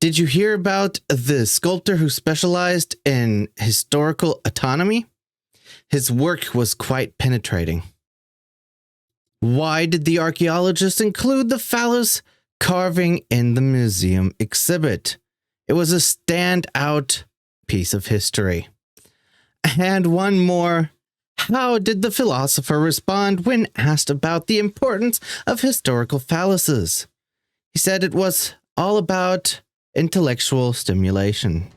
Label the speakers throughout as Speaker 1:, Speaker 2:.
Speaker 1: Did you hear about the sculptor who specialized in historical autonomy? His work was quite penetrating. Why did the archaeologists include the phallus carving in the museum exhibit? It was a standout piece of history. And one more. How did the philosopher respond when asked about the importance of historical phalluses? He said it was all about intellectual stimulation.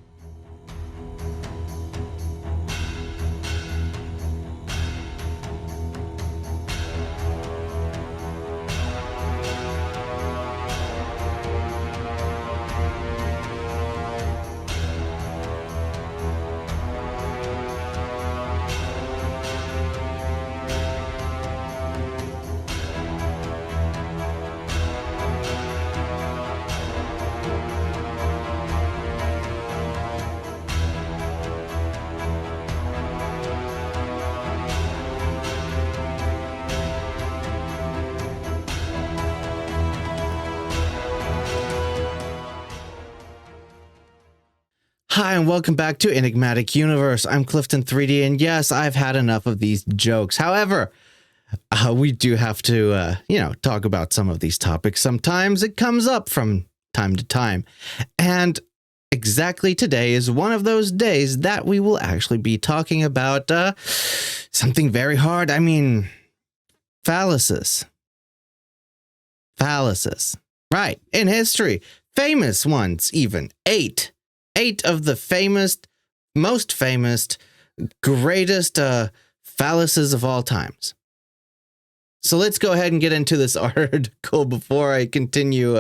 Speaker 1: Hi, and welcome back to Enigmatic Universe. I'm Clifton3D, and yes, I've had enough of these jokes. However, we do have to, talk about some of these topics. Sometimes it comes up from time to time. And exactly today is one of those days that we will actually be talking about something very hard. I mean, phalluses. Phalluses. Right, in history. Famous ones, even. Eight of the most famous, greatest phalluses of all times. So let's go ahead and get into this article before I continue.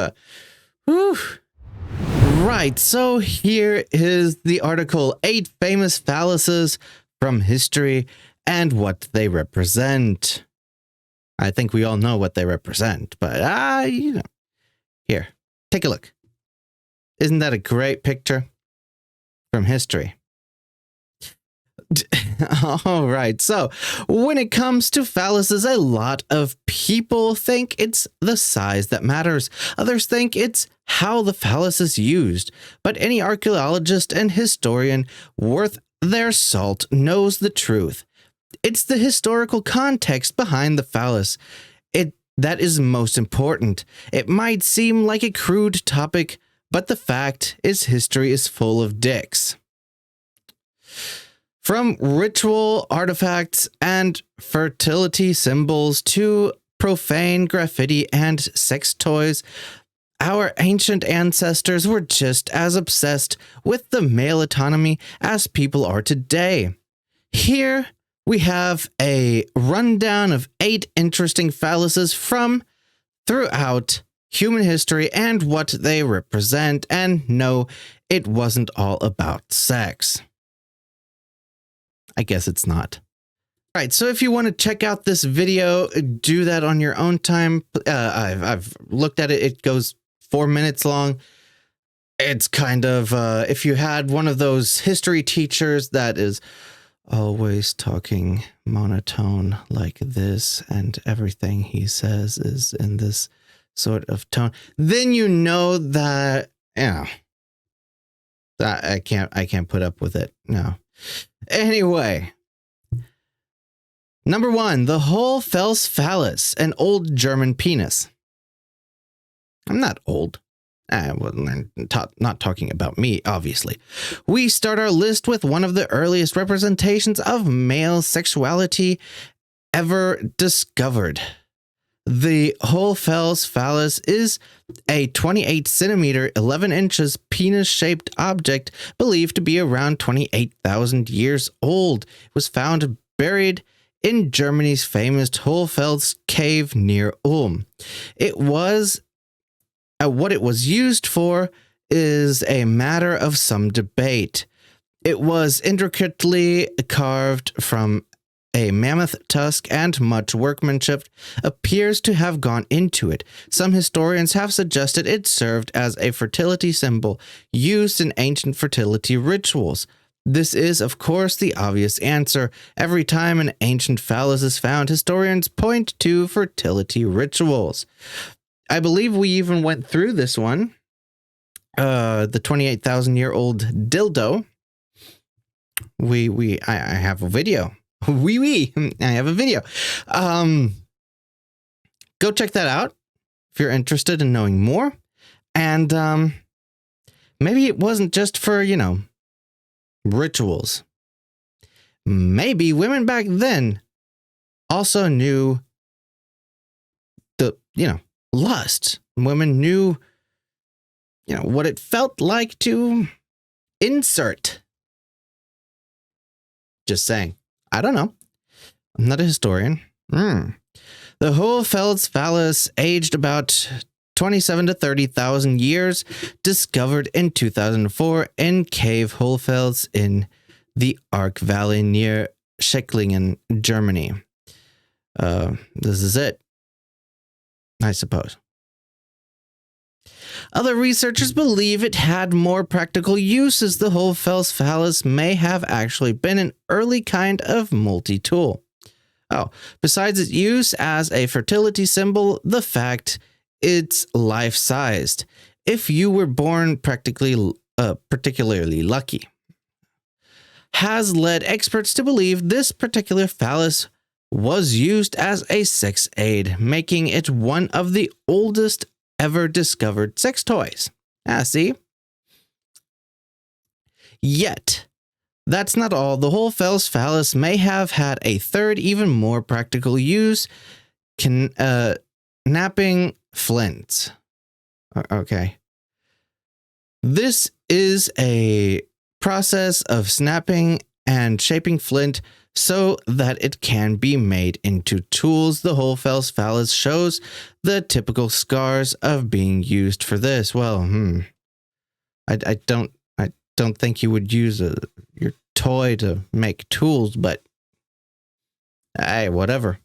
Speaker 1: Right, so here is the article, 8 famous phalluses from history and what they represent. I think we all know what they represent, but here, take a look. Isn't that a great picture? From history. All right, so when it comes to phalluses, a lot of people think it's the size that matters. Others think it's how the phallus is used. But any archaeologist and historian worth their salt knows the truth. It's the historical context behind the phallus that is most important. It might seem like a crude topic, but the fact is history is full of dicks. From ritual artifacts and fertility symbols to profane graffiti and sex toys, our ancient ancestors were just as obsessed with the male autonomy as people are today. Here we have a rundown of 8 interesting phalluses from throughout human history and what they represent, and no, it wasn't all about sex. I guess it's not. All right, so if you want to check out this video, do that on your own time. I've looked at it. It goes 4 minutes long. It's kind of, if you had one of those history teachers that is always talking monotone like this, and everything he says is in this sort of tone, then you know that, that I can't put up with it. No. Anyway, number 1, the Hohlfels phallus, an old German penis. I'm not old. Well, I'm not talking about me, obviously. We start our list with one of the earliest representations of male sexuality ever discovered. The Hohlfels phallus is a 28 centimeter, 11 inches penis-shaped object believed to be around 28,000 years old. It was found buried in Germany's famous Hohlfels cave near Ulm. What it was used for is a matter of some debate. It was intricately carved from a mammoth tusk, and much workmanship appears to have gone into it. Some historians have suggested it served as a fertility symbol used in ancient fertility rituals. This is, of course, the obvious answer. Every time an ancient phallus is found, historians point to fertility rituals. I believe we even went through this one the 28,000-year-old dildo. I have a video. I have a video. Go check that out if you're interested in knowing more. And maybe it wasn't just for, rituals. Maybe women back then also knew lust. Women knew, what it felt like to insert. Just saying. I don't know. I'm not a historian. The Hohlfeld's phallus, aged about 27 to 30,000 years, discovered in 2004 in Cave Hohlfelds in the Ark Valley near Schecklingen, Germany. This is it, I suppose. Other researchers believe it had more practical uses. The Hohlfeld's phallus may have actually been an early kind of multi-tool. Besides its use as a fertility symbol, the fact it's life-sized, if you were born particularly lucky, has led experts to believe this particular phallus was used as a sex aid, making it one of the oldest ever discovered sex toys. See? Yet, that's not all. The Hohlfeld's phallus may have had a third, even more practical use, napping flints. Okay. This is a process of snapping and shaping flint so that it can be made into tools. The Hohlfeld's phallus shows the typical scars of being used for this. Well, I don't think you would use your toy to make tools, but hey, whatever.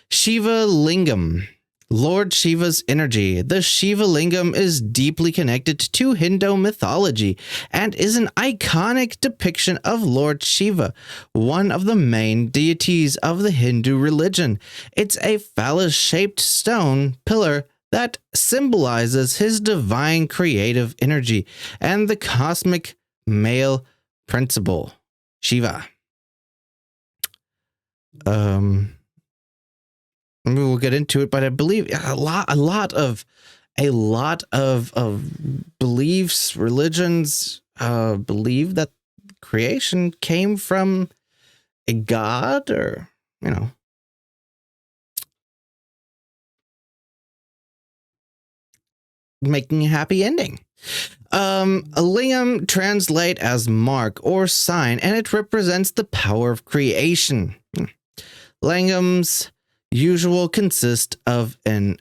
Speaker 1: Shiva Lingam. Lord Shiva's energy. The Shiva Lingam is deeply connected to Hindu mythology and is an iconic depiction of Lord Shiva, one of the main deities of the Hindu religion. It's a phallus-shaped stone pillar that symbolizes his divine creative energy and the cosmic male principle, Shiva. Maybe we'll get into it, but I believe a lot of beliefs, religions, believe that creation came from a god, or making a happy ending. A lingam translate as mark or sign, and it represents the power of creation. Lingams usual consist of an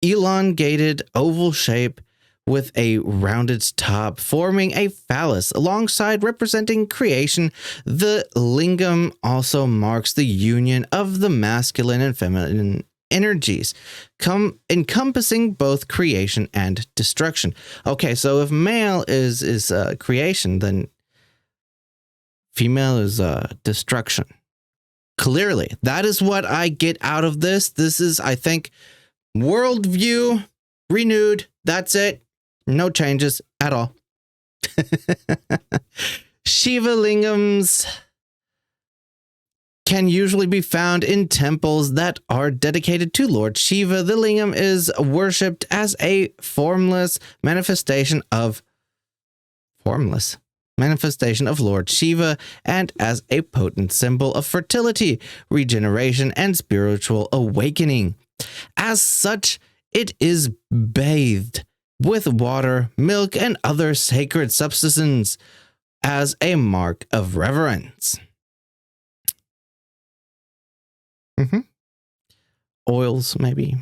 Speaker 1: elongated oval shape with a rounded top, forming a phallus alongside representing creation. The lingam also marks the union of the masculine and feminine energies, encompassing both creation and destruction. Okay, so if male is creation, then female is destruction. Clearly, that is what I get out of this. This is, I think, worldview renewed. That's it. No changes at all. Shiva lingams can usually be found in temples that are dedicated to Lord Shiva. The lingam is worshipped as a formless manifestation of Lord Shiva, and as a potent symbol of fertility, regeneration, and spiritual awakening. As such, it is bathed with water, milk, and other sacred substances as a mark of reverence. Oils, maybe.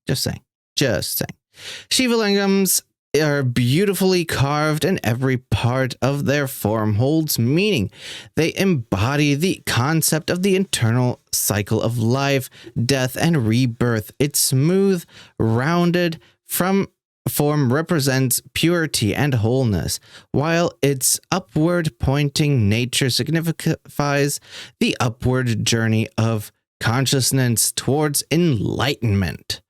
Speaker 1: Just saying. Shiva lingams are beautifully carved, and every part of their form holds meaning. They embody the concept of the internal cycle of life, death, and rebirth. Its smooth, rounded form represents purity and wholeness, while its upward pointing nature signifies the upward journey of consciousness towards enlightenment.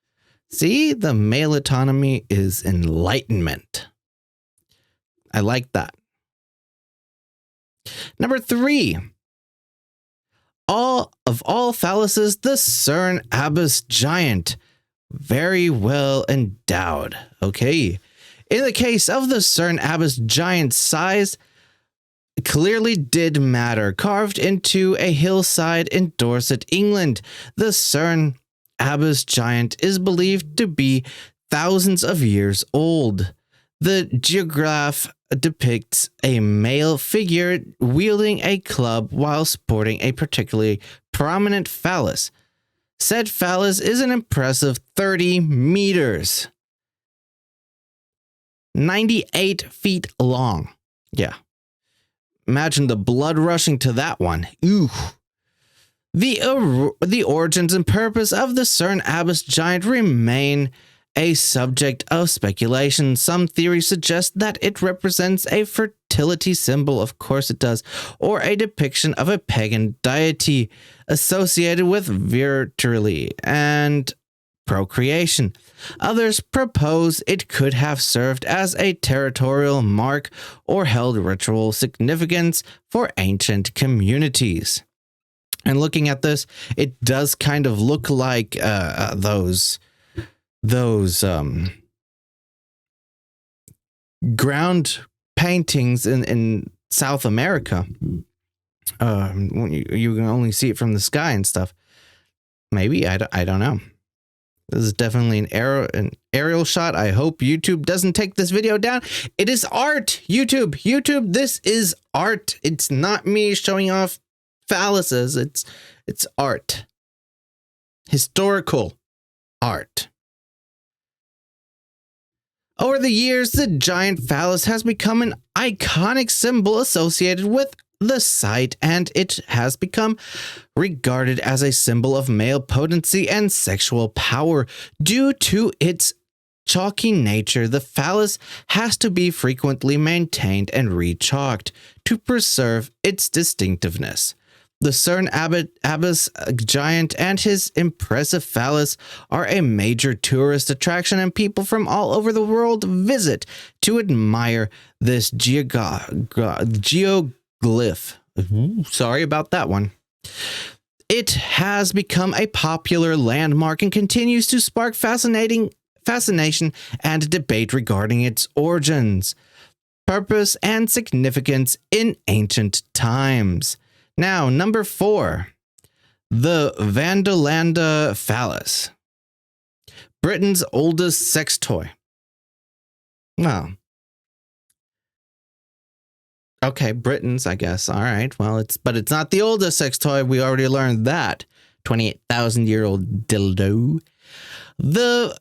Speaker 1: See, the male autonomy is enlightenment. I like that. Number 3. All phalluses, the Cern Abyss giant. Very well endowed. Okay. In the case of the Cern Abyss giant, size clearly did matter. Carved into a hillside in Dorset, England, the Cern Abyss giant is believed to be thousands of years old. The geograph depicts a male figure wielding a club while sporting a particularly prominent phallus. Said phallus is an impressive 30 meters. 98 feet long. Yeah. Imagine the blood rushing to that one. Ooh. The origins and purpose of the Cern Abyss giant remain a subject of speculation. Some theories suggest that it represents a fertility symbol, of course it does, or a depiction of a pagan deity associated with virility and procreation. Others propose it could have served as a territorial mark or held ritual significance for ancient communities. And looking at this, it does kind of look like those ground paintings in South America. When you can only see it from the sky and stuff. Maybe, I don't know. This is definitely an aerial shot. I hope YouTube doesn't take this video down. It is art, YouTube, this is art. It's not me showing off phalluses. It's art. Historical art. Over the years, the giant phallus has become an iconic symbol associated with the site, and it has become regarded as a symbol of male potency and sexual power. Due to its chalky nature, the phallus has to be frequently maintained and rechalked to preserve its distinctiveness. The Cern Abyss giant and his impressive phallus are a major tourist attraction, and people from all over the world visit to admire this geoglyph. Sorry about that one. It has become a popular landmark and continues to spark fascination and debate regarding its origins, purpose, and significance in ancient times. Now, number 4, the Vandalanda phallus, Britain's oldest sex toy. Well, okay, Britain's, I guess. All right. Well, but it's not the oldest sex toy. We already learned that. 28,000-year-old dildo. The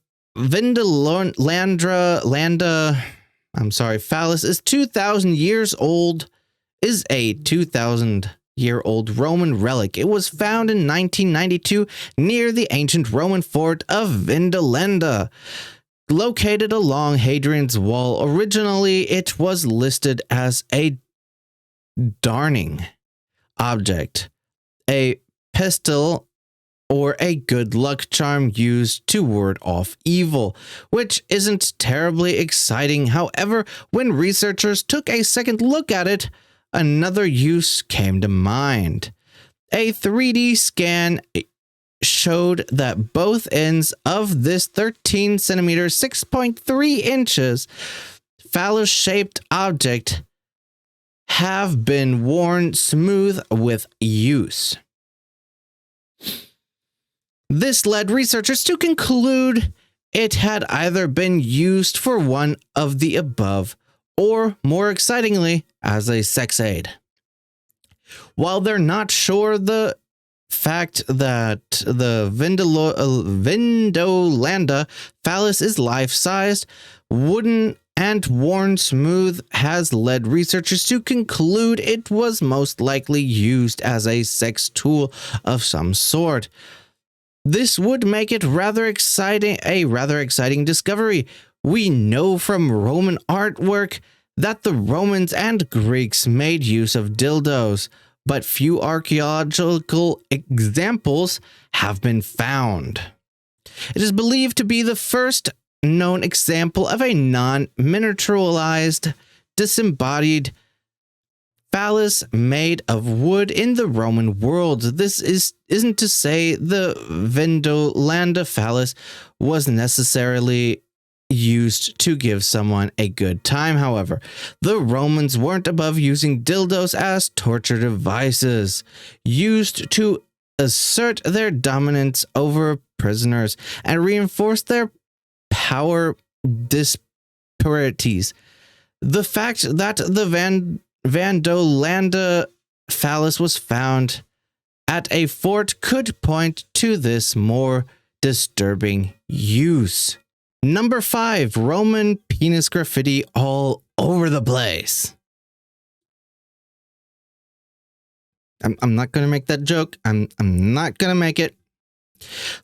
Speaker 1: phallus is 2,000 years old. Is a 2,000-year-old Roman relic. It was found in 1992 near the ancient Roman fort of Vindolanda, located along Hadrian's Wall. Originally, it was listed as a darning object, a pestle, or a good luck charm used to ward off evil, which isn't terribly exciting. However, when researchers took a second look at it, another use came to mind. A 3D scan showed that both ends of this 13 centimeter, 6.3 inches phallus-shaped object have been worn smooth with use. This led researchers to conclude it had either been used for one of the above, or more excitingly, as a sex aid. While they're not sure, the fact that the Vindolanda phallus is life-sized, wooden, and worn smooth has led researchers to conclude it was most likely used as a sex tool of some sort. This would make it a rather exciting discovery. We know from Roman artwork that the Romans and Greeks made use of dildos, but few archaeological examples have been found. It is believed to be the first known example of a non-miniaturized, disembodied phallus made of wood in the Roman world. This isn't to say the Vindolanda phallus was necessarily used to give someone a good time, however. The Romans weren't above using dildos as torture devices, used to assert their dominance over prisoners and reinforce their power disparities. The fact that the Vindolanda phallus was found at a fort could point to this more disturbing use. Number 5, Roman penis graffiti all over the place. I'm not going to make that joke. I'm not going to make it.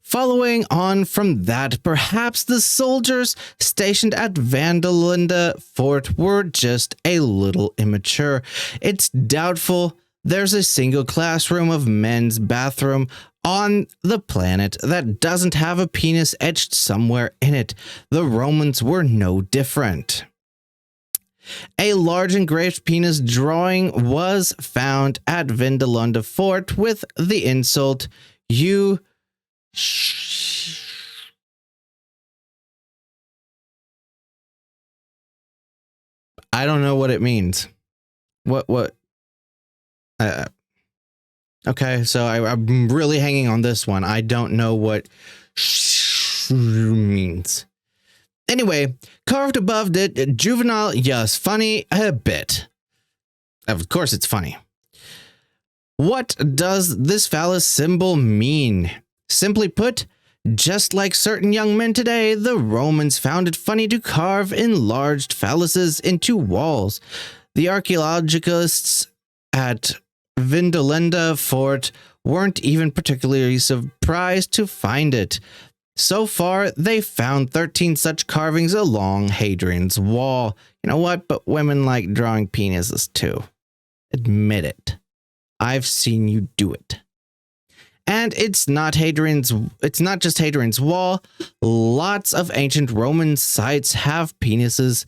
Speaker 1: Following on from that, perhaps the soldiers stationed at Vindolanda Fort were just a little immature. It's doubtful there's a single classroom of men's bathroom on the planet that doesn't have a penis etched somewhere in it. The Romans were no different. A large engraved penis drawing was found at Vindolanda Fort with the insult, "You I don't know what it means. What? Okay, so I'm really hanging on this one. I don't know what means. Anyway, carved above it, juvenile, yes, funny a bit. Of course it's funny. What does this phallus symbol mean? Simply put, just like certain young men today, the Romans found it funny to carve enlarged phalluses into walls. The archaeologists at Vindolanda Fort weren't even particularly surprised to find it. So far, they found 13 such carvings along Hadrian's Wall. You know what? But women like drawing penises too. Admit it. I've seen you do it. And it's not just Hadrian's Wall. Lots of ancient Roman sites have penises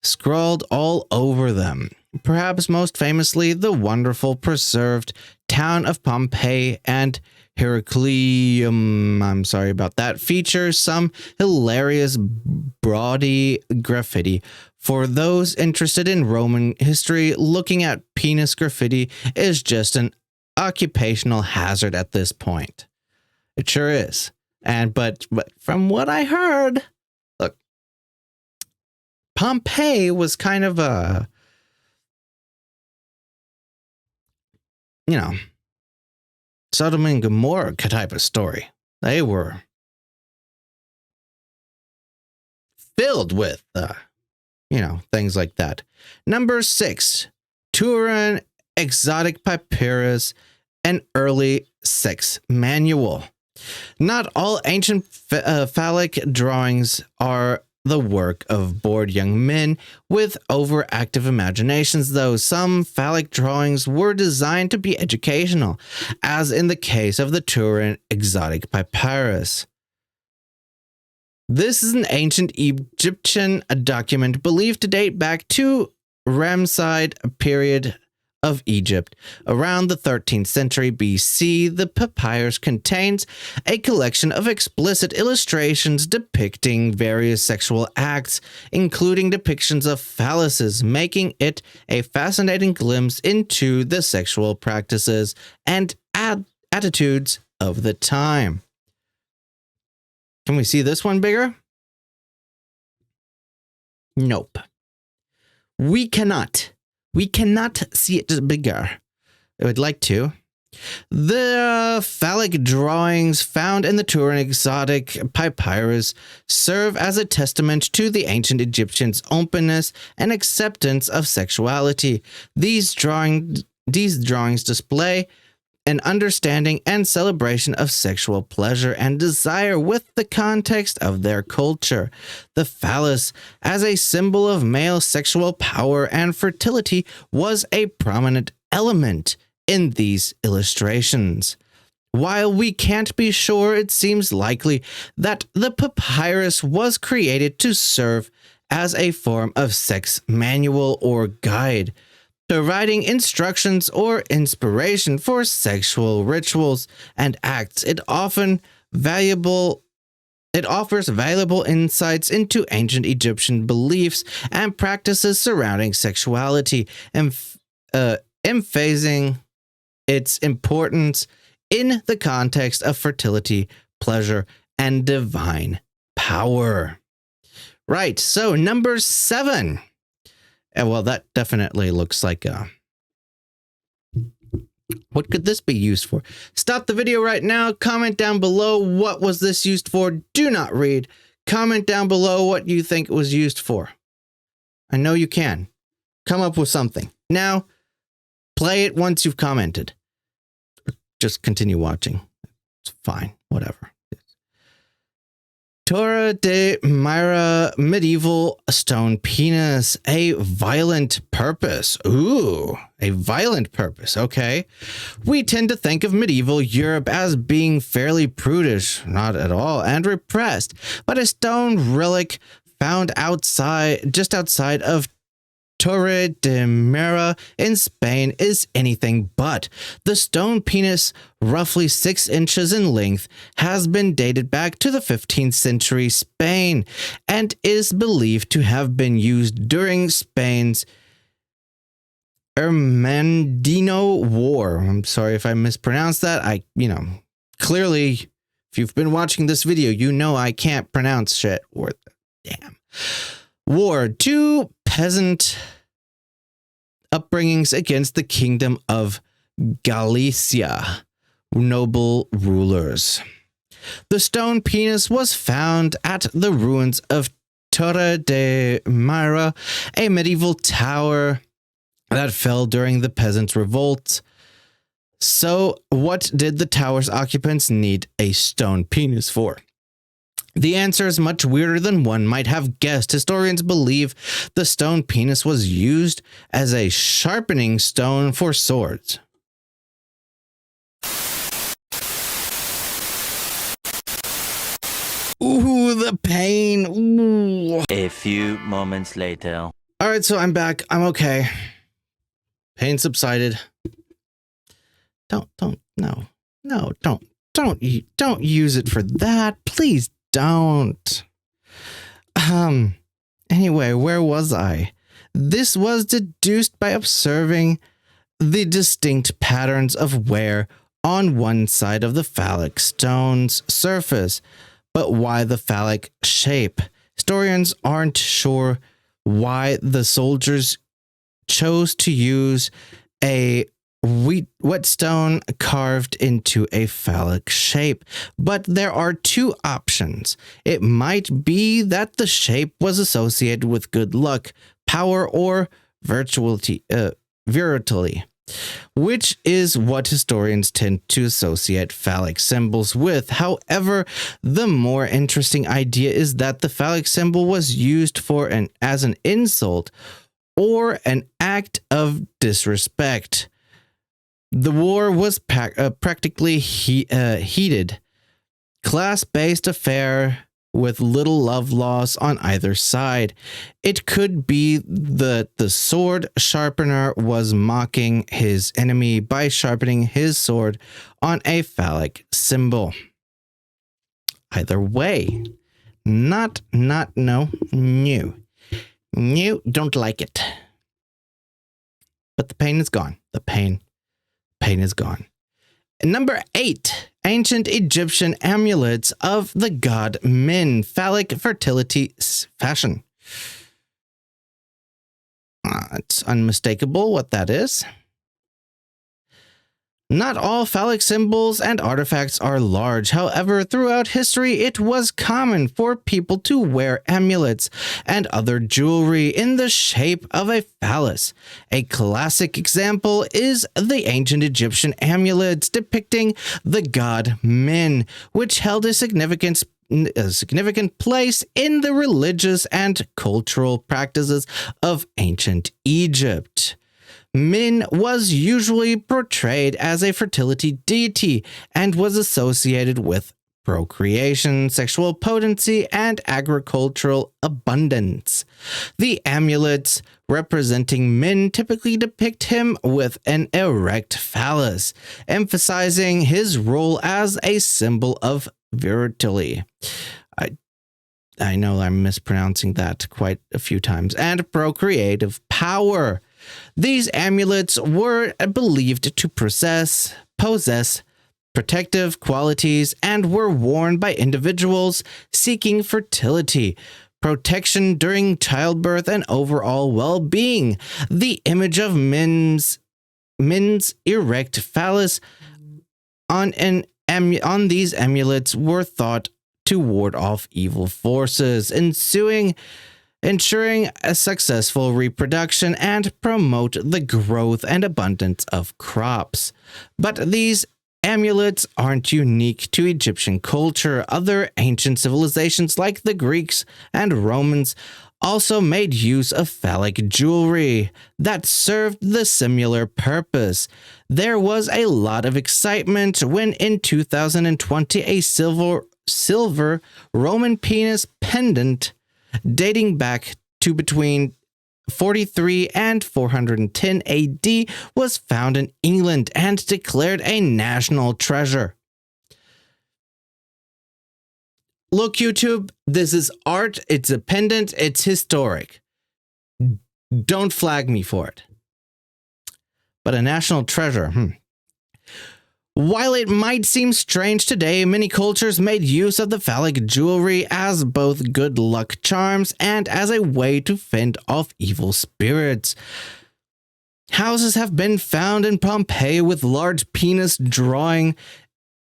Speaker 1: scrawled all over them. Perhaps most famously, the wonderful preserved town of Pompeii and Heracleum, I'm sorry about that, features some hilarious bawdy graffiti. For those interested in Roman history, looking at penis graffiti is just an occupational hazard at this point. It sure is. But from what I heard, look, Pompeii was kind of a, Sodom and Gomorrah type of story. They were filled with, things like that. Number 6, Turin Exotic Papyrus, an early sex manual. Not all ancient phallic drawings are the work of bored young men with overactive imaginations, though some phallic drawings were designed to be educational, as in the case of the Turin Exotic Papyrus. This is an ancient Egyptian document believed to date back to Ramesside period of Egypt. Around the 13th century BC, the papyrus contains a collection of explicit illustrations depicting various sexual acts, including depictions of phalluses, making it a fascinating glimpse into the sexual practices and attitudes of the time. Can we see this one bigger? Nope. We cannot see it bigger. I would like to. The phallic drawings found in the Turin Exotic Papyrus serve as a testament to the ancient Egyptians' openness and acceptance of sexuality. These drawings display an understanding and celebration of sexual pleasure and desire with the context of their culture. The phallus, as a symbol of male sexual power and fertility, was a prominent element in these illustrations. While we can't be sure, it seems likely that the papyrus was created to serve as a form of sex manual or guide, providing instructions or inspiration for sexual rituals and acts. It offers valuable insights into ancient Egyptian beliefs and practices surrounding sexuality, and emphasizing its importance in the context of fertility, pleasure, and divine power. Right, so number 7. Well, that definitely looks like what could this be used for? Stop the video right now. Comment down below, what was this used for? Do not read. Comment down below what you think it was used for. I know you can. Come up with something. Now, play it once you've commented. Just continue watching. It's fine. Whatever. Torre de Myra, medieval stone penis, a violent purpose. Ooh, a violent purpose. Okay. We tend to think of medieval Europe as being fairly prudish, not at all, and repressed, but a stone relic found just outside of Torre de Myra in Spain is anything but. The stone penis, roughly 6 inches in length, has been dated back to the 15th century Spain and is believed to have been used during Spain's Hermandino War. I'm sorry if I mispronounced that. Clearly, if you've been watching this video, you know I can't pronounce shit. War. 2 peasant upbringings against the kingdom of Galicia, noble rulers. The stone penis was found at the ruins of Torre de Myra, a medieval tower that fell during the peasants' revolt. So, what did the tower's occupants need a stone penis for? The answer is much weirder than one might have guessed. Historians believe the stone penis was used as a sharpening stone for swords. Ooh, the pain. Ooh.
Speaker 2: A few moments later.
Speaker 1: All right, so I'm back. I'm okay. Pain subsided. Don't use it for that. Please don't. Anyway, where was I? This was deduced by observing the distinct patterns of wear on one side of the phallic stone's surface. But why the phallic shape? Historians aren't sure why the soldiers chose to use a whetstone carved into a phallic shape, but there are 2 options. It might be that the shape was associated with good luck, power, or virility, which is what historians tend to associate phallic symbols with. However, the more interesting idea is that the phallic symbol was used as an insult or an act of disrespect. The war was practically heated, class-based affair with little love lost on either side. It could be that the sword sharpener was mocking his enemy by sharpening his sword on a phallic symbol. Either way, no, don't like it. But the pain is gone. The pain is gone. Number 8, ancient Egyptian amulets of the god Min, phallic fertility fashion. It's unmistakable what that is. Not all phallic symbols and artifacts are large. However, throughout history, it was common for people to wear amulets and other jewelry in the shape of a phallus. A classic example is the ancient Egyptian amulets depicting the god Min, which held a significant place in the religious and cultural practices of ancient Egypt. Min was usually portrayed as a fertility deity and was associated with procreation, sexual potency, and agricultural abundance. The amulets representing Min typically depict him with an erect phallus, emphasizing his role as a symbol of virility. I know I'm mispronouncing that quite a few times, and procreative power. These amulets were believed to possess protective qualities and were worn by individuals seeking fertility, protection during childbirth, and overall well-being. The image of Min's erect phallus on these amulets were thought to ward off evil forces, ensuring a successful reproduction and promote the growth and abundance of crops. But these amulets aren't unique to Egyptian culture. Other ancient civilizations like the Greeks and Romans also made use of phallic jewelry that served the similar purpose. There was a lot of excitement when in 2020 a silver Roman penis pendant dating back to between 43 and 410 AD was found in England and declared a national treasure. Look, YouTube, this is art, it's a pendant, it's historic. Don't flag me for it. But a national treasure, While it might seem strange today, many cultures made use of the phallic jewelry as both good luck charms and as a way to fend off evil spirits. Houses have been found in Pompeii with large penis drawing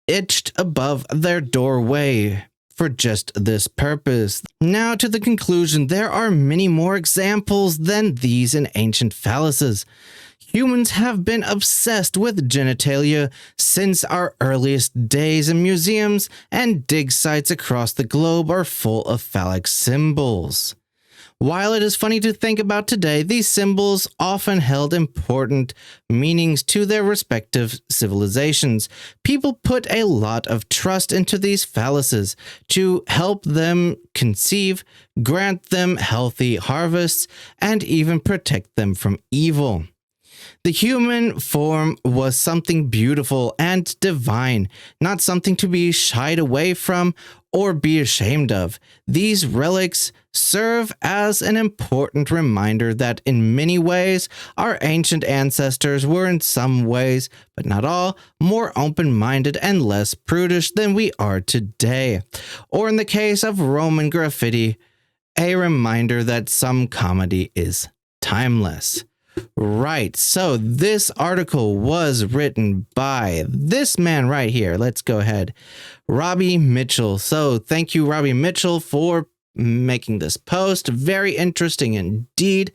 Speaker 1: etched above their doorway for just this purpose. Now to the conclusion, there are many more examples than these in ancient phalluses. Humans have been obsessed with genitalia since our earliest days, and museums and dig sites across the globe are full of phallic symbols. While it is funny to think about today, these symbols often held important meanings to their respective civilizations. People put a lot of trust into these phalluses to help them conceive, grant them healthy harvests, and even protect them from evil. The human form was something beautiful and divine, not something to be shied away from or be ashamed of. These relics serve as an important reminder that in many ways, our ancient ancestors were in some ways, but not all, more open-minded and less prudish than we are today. Or in the case of Roman graffiti, a reminder that some comedy is timeless. Right, so this article was written by this man right here. Let's go ahead. Robbie Mitchell. So thank you, Robbie Mitchell, for making this post. Very interesting indeed.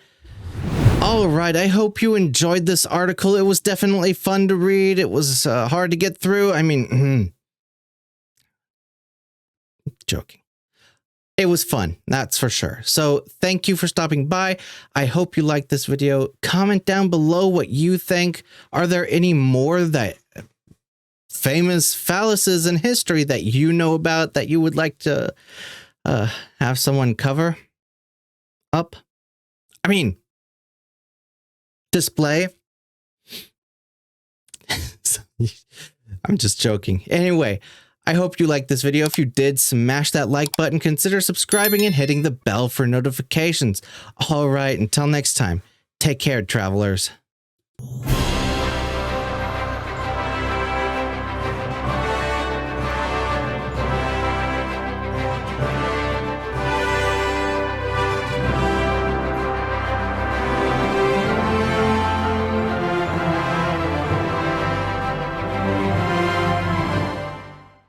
Speaker 1: All right, I hope you enjoyed this article. It was definitely fun to read. It was hard to get through. I mean, joking. It was fun, that's for sure. So thank you for stopping by. I hope you liked this video. Comment down below what you think. Are there any more that famous phalluses in history that you know about that you would like to have someone cover up? I mean, display. I'm just joking. Anyway, I hope you liked this video. If you did, smash that like button, consider subscribing and hitting the bell for notifications. All right, until next time, take care, travelers.